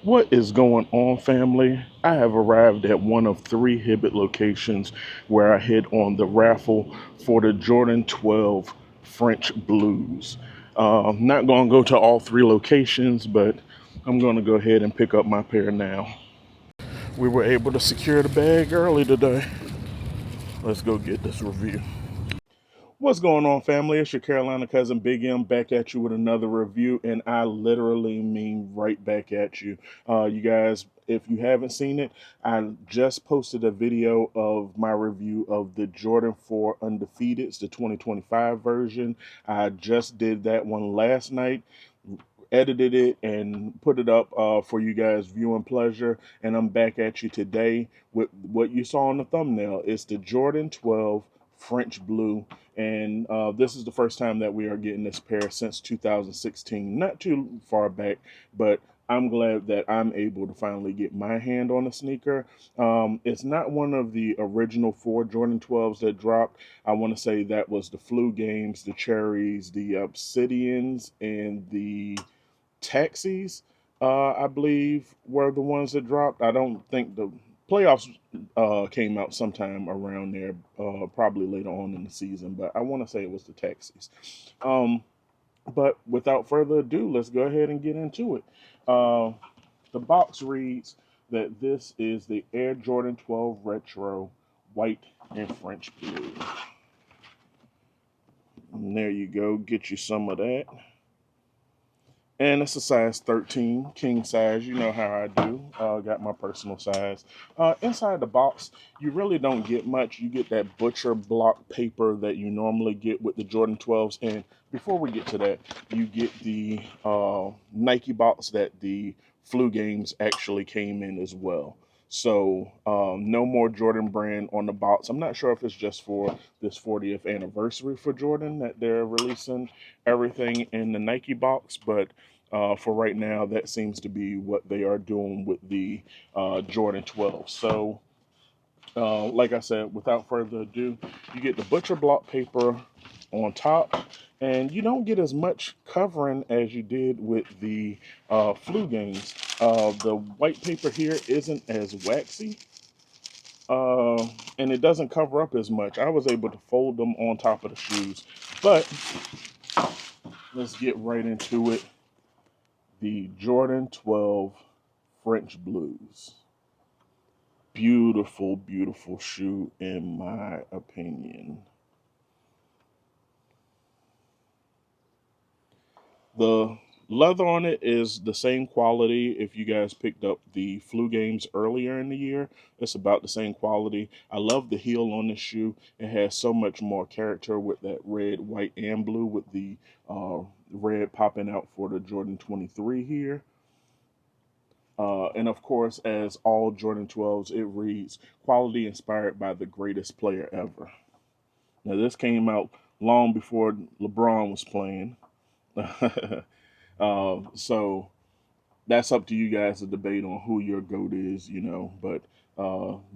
What is going on, family? I have arrived at one of three Hibbett locations where I hit on the raffle for the Jordan 12 French Blues. Not going to go to all three locations, but I'm going to go ahead and pick up my pair now. We were able to secure the bag early today. Let's go get this review. What's going on, family? It's your Carolina cousin Big M back at you with another review, and I literally mean right back at you. You guys, if you haven't seen it, I just posted a video of my review of the Jordan 4 Undefeateds, the 2025 version. I just did that one last night, edited it and put it up for you guys viewing pleasure, and I'm back at you today with what you saw on the thumbnail. It's the Jordan 12 French Blue, and this is the first time that we are getting this pair since 2016. Not too far back, but I'm glad that I'm able to finally get my hand on a sneaker. It's not one of the original four Jordan 12s that dropped. I want to say that was the Flu Games, the Cherries, the Obsidians, and the Taxis, I believe, were the ones that dropped. I don't think the playoffs came out sometime around there, probably later on in the season, but I want to say it was the Taxis. Um, but without further ado, let's go ahead and get into it. Uh, the box reads that this is the Air Jordan 12 Retro White and French Blue. And there you go, get you some of that. And it's a size 13, king size. You know how I do. Got my personal size. Inside the box, you really don't get much. You get that butcher block paper that you normally get with the Jordan 12s. And before we get to that, you get the Nike box that the Flu Games actually came in as well. So no more Jordan brand on the box. I'm not sure if it's just for this 40th anniversary for Jordan that they're releasing everything in the Nike box, but for right now, that seems to be what they are doing with the Jordan 12. So, like I said, without further ado, you get the butcher block paper on top, and you don't get as much covering as you did with the Flu Games. The white paper here isn't as waxy, and it doesn't cover up as much. I was able to fold them on top of the shoes, but let's get right into it. The Jordan 12 French Blues. Beautiful, beautiful shoe in my opinion. The leather on it is the same quality. If you guys picked up the Flu Games earlier in the year, it's about the same quality. I love the heel on this shoe. It has so much more character with that red, white, and blue, with the red popping out for the Jordan 23 here. And of course, as all Jordan 12s, it reads quality inspired by the greatest player ever. Now, this came out long before LeBron was playing. So that's up to you guys to debate on who your GOAT is, you know. But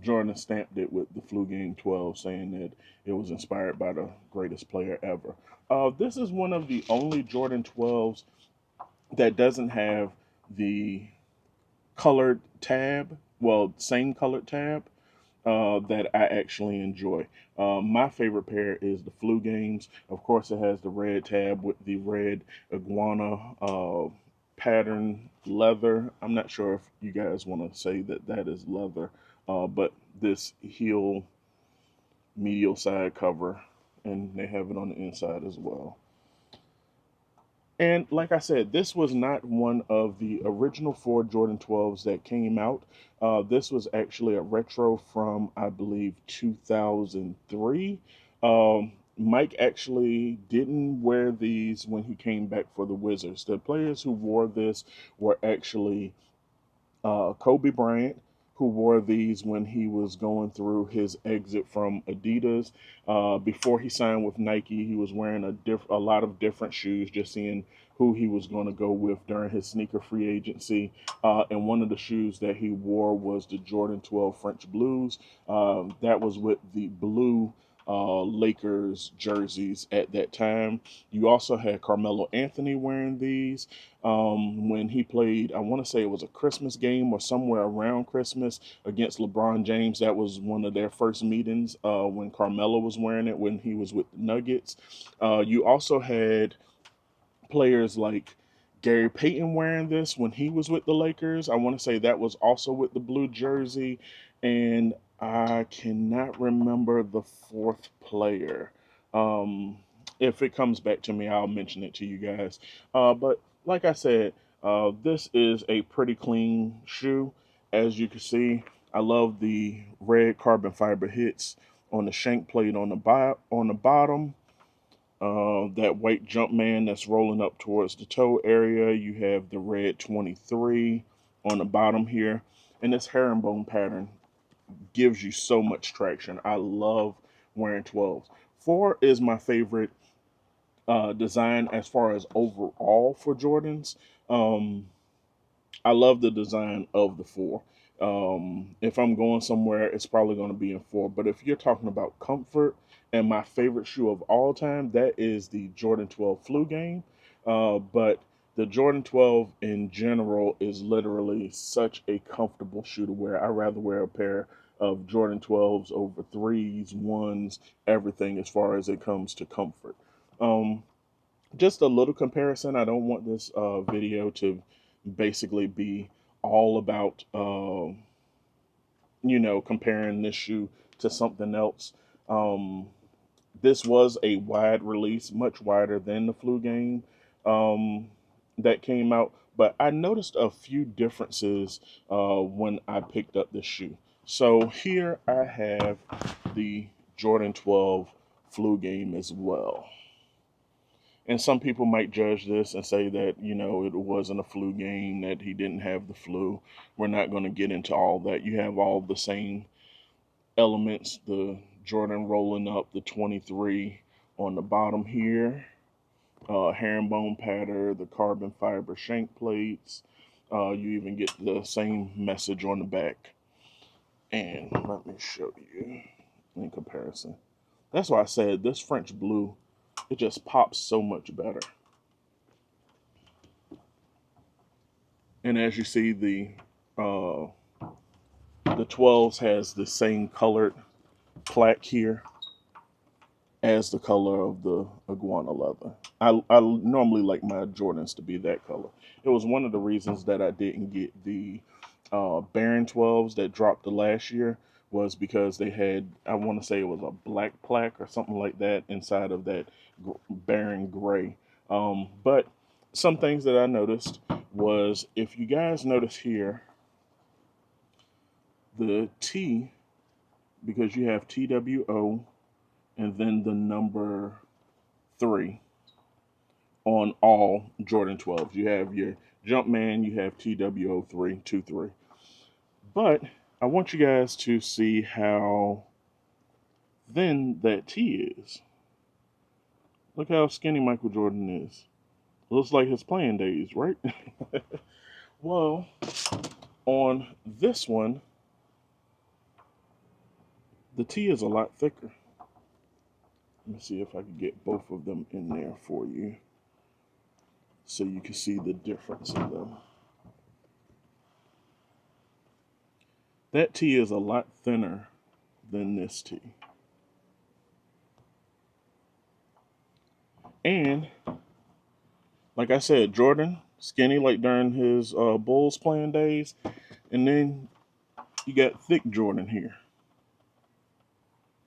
Jordan stamped it with the Flu Game 12, saying that it was inspired by the greatest player ever. This is one of the only Jordan 12s that doesn't have the colored tab, well, same colored tab, that I actually enjoy. My favorite pair is the Flu Games. Of course, it has the red tab with the red iguana pattern leather. I'm not sure if you guys want to say that that is leather, but this heel medial side cover, and they have it on the inside as well. And like I said, this was not one of the original four Jordan 12s that came out. This was actually a retro from, I believe, 2003. Mike actually didn't wear these when he came back for the Wizards. The players who wore this were actually Kobe Bryant, who wore these when he was going through his exit from Adidas. Before he signed with Nike, he was wearing a lot of different shoes, just seeing who he was going to go with during his sneaker free agency. And one of the shoes that he wore was the Jordan 12 French Blues. That was with the blue Lakers jerseys at that time. You also had Carmelo Anthony wearing these when he played. I want to say it was a Christmas game or somewhere around Christmas against LeBron James. That was one of their first meetings when Carmelo was wearing it when he was with the Nuggets. You also had players like Gary Payton wearing this when he was with the Lakers. I want to say that was also with the blue jersey. And I cannot remember the fourth player. Um, if it comes back to me, I'll mention it to you guys. But like I said, this is a pretty clean shoe. As you can see, I love the red carbon fiber hits on the shank plate on on the bottom. That white jump man that's rolling up towards the toe area. You have the red 23 on the bottom here. And this herringbone pattern gives you so much traction. I love wearing 12s. 4 is my favorite design as far as overall for Jordans. Um, I love the design of the 4. If I'm going somewhere, it's probably going to be in 4. But if you're talking about comfort and my favorite shoe of all time, that is the Jordan 12 Flu Game. But the Jordan 12 in general is literally such a comfortable shoe to wear. I'd rather wear a pair of Jordan 12s over 3s, 1s, everything as far as it comes to comfort. Um, just a little comparison. I don't want this video to basically be all about comparing this shoe to something else. Um, this was a wide release, much wider than the flu game um, that came out. But I noticed a few differences when I picked up this shoe. So here I have the Jordan 12 flu game as well. And some people might judge this and say that, it wasn't a flu game, that he didn't have the flu. We're not going to get into all that. You have all the same elements, the Jordan rolling up, the 23 on the bottom here, herringbone pattern, the carbon fiber shank plates. You even get the same message on the back. And let me show you in comparison. That's why I said this French blue, it just pops so much better. And as you see, uh, the 12s has the same colored plaque here as the color of the iguana leather. I normally like my Jordans to be that color. It was one of the reasons that I didn't get the Baron 12s that dropped the last year was because they had, I want to say it was a black plaque or something like that inside of that Baron gray. But some things that I noticed was, if you guys notice here, the T, because you have TWO and then the number 3 on all Jordan 12s. You have your Jumpman, you have TWO3, 2-3. But I want you guys to see how thin that T is. Look how skinny Michael Jordan is. Looks like his playing days, right? Well, on this one, the T is a lot thicker. Let me see if I can get both of them in there for you so you can see the difference in them. That T is a lot thinner than this T. And like I said, Jordan, skinny like during his Bulls playing days. And then you got thick Jordan here.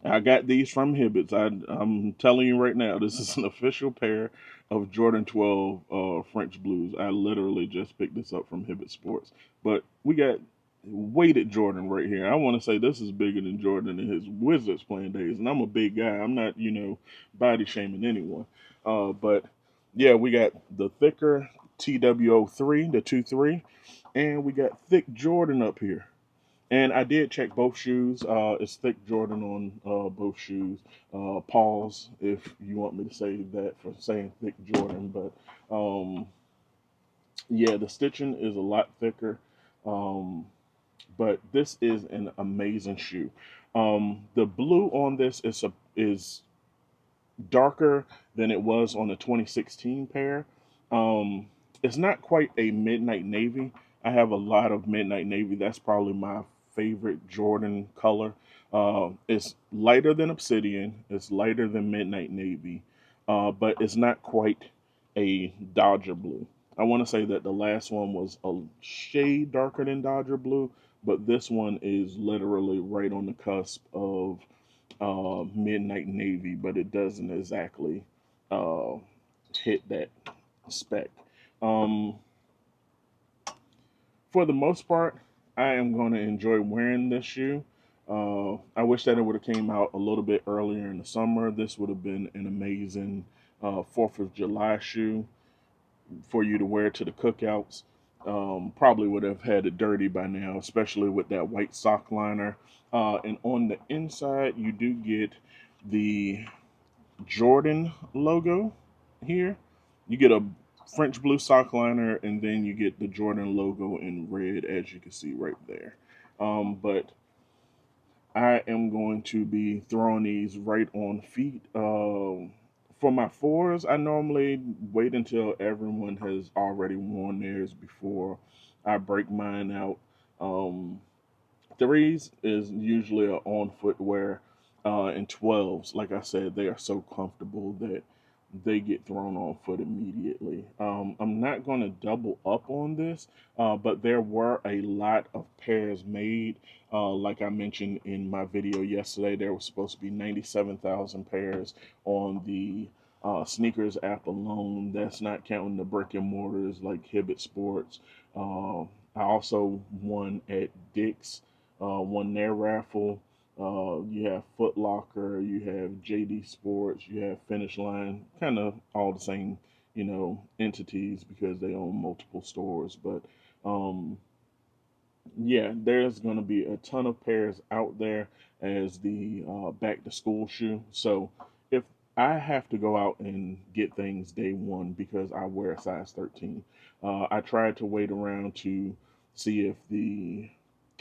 I got these from Hibbett's. I'm telling you right now, this is an official pair of Jordan 12 French Blues. I literally just picked this up from Hibbett Sports. But we got weighted Jordan right here. I want to say this is bigger than Jordan in his Wizards playing days. And I'm a big guy. I'm not, body shaming anyone. But yeah, we got the thicker TWO3, the 2-3, and we got thick Jordan up here. And I did check both shoes. It's thick Jordan on both shoes. Pause if you want me to say that for saying thick Jordan. But yeah, the stitching is a lot thicker. Um, but this is an amazing shoe. The blue on this is is darker than it was on the 2016 pair. Um, it's not quite a midnight navy. I have a lot of midnight navy. That's probably my favorite Jordan color. It's lighter than obsidian. It's lighter than midnight navy, but it's not quite a Dodger blue. I want to say that the last one was a shade darker than Dodger blue, but this one is literally right on the cusp of Midnight Navy, but it doesn't exactly uh, hit that spec. Um, for the most part, I am going to enjoy wearing this shoe. I wish that it would have came out a little bit earlier in the summer. This would have been an amazing 4th of July shoe for you to wear to the cookouts. Probably would have had it dirty by now, especially with that white sock liner. And on the inside, you do get the Jordan logo here. You get a French blue sock liner, and then you get the Jordan logo in red, as you can see right there. But I am going to be throwing these right on feet. For my fours, I normally wait until everyone has already worn theirs before I break mine out. Um, Threes is usually a on footwear, and 12s, like I said, they are so comfortable that they get thrown on foot immediately. I'm not going to double up on this, but there were a lot of pairs made. Like I mentioned in my video yesterday, there was supposed to be 97,000 pairs on the sneakers app alone. That's not counting the brick and mortars like Hibbett Sports. I also won at Dick's, won their raffle. You have Foot Locker, you have JD Sports, you have Finish Line, kind of all the same, entities because they own multiple stores. But um, yeah, there's going to be a ton of pairs out there as the back to school shoe. So if I have to go out and get things day one because I wear a size 13, I tried to wait around to see if the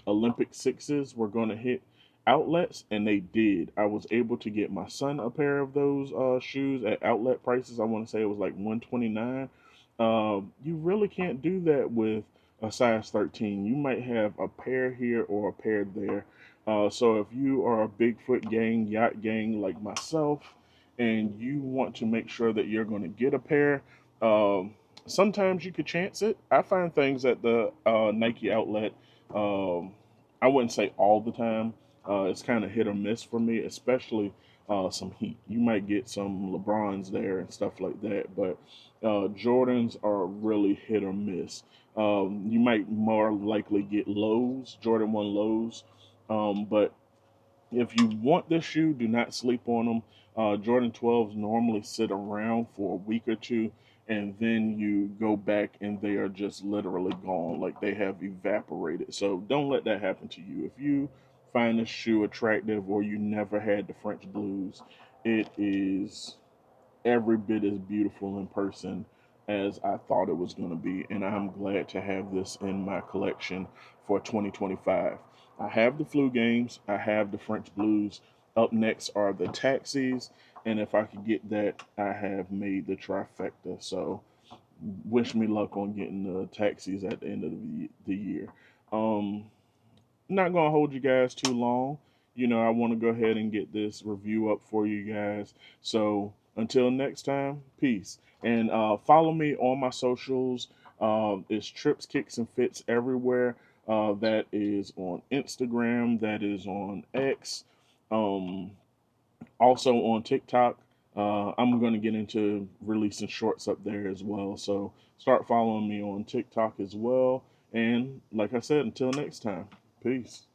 Olympic sixes were going to hit outlets, and they did. I was able to get my son a pair of those shoes at outlet prices. I want to say it was like 129. You really can't do that with a size 13. You might have a pair here or a pair there. So if you are a Bigfoot gang, yacht gang like myself, and you want to make sure that you're going to get a pair, sometimes you could chance it. I find things at the Nike outlet. Um, I wouldn't say all the time. It's kind of hit or miss for me, especially some Heat. You might get some LeBrons there and stuff like that, but Jordans are really hit or miss. You might more likely get lows, Jordan 1 lows, but if you want this shoe, do not sleep on them. Jordan 12s normally sit around for a week or two, and then you go back and they are just literally gone. Like they have evaporated. So don't let that happen to you. If you find this shoe attractive or you never had the French blues, it is every bit as beautiful in person as I thought it was going to be. And I'm glad to have this in my collection for 2025. I have the flu games, I have the French blues. Up next are the taxis. And if I could get that, I have made the trifecta. So wish me luck on getting the taxis at the end of the year. Um, Not gonna hold you guys too long. I want to go ahead and get this review up for you guys. So until next time, peace. And follow me on my socials. It's Trips, Kicks, and Fits everywhere. That is on Instagram. That is on X. Um, Also on TikTok. I'm going to get into releasing shorts up there as well. So start following me on TikTok as well. And like I said, until next time, peace.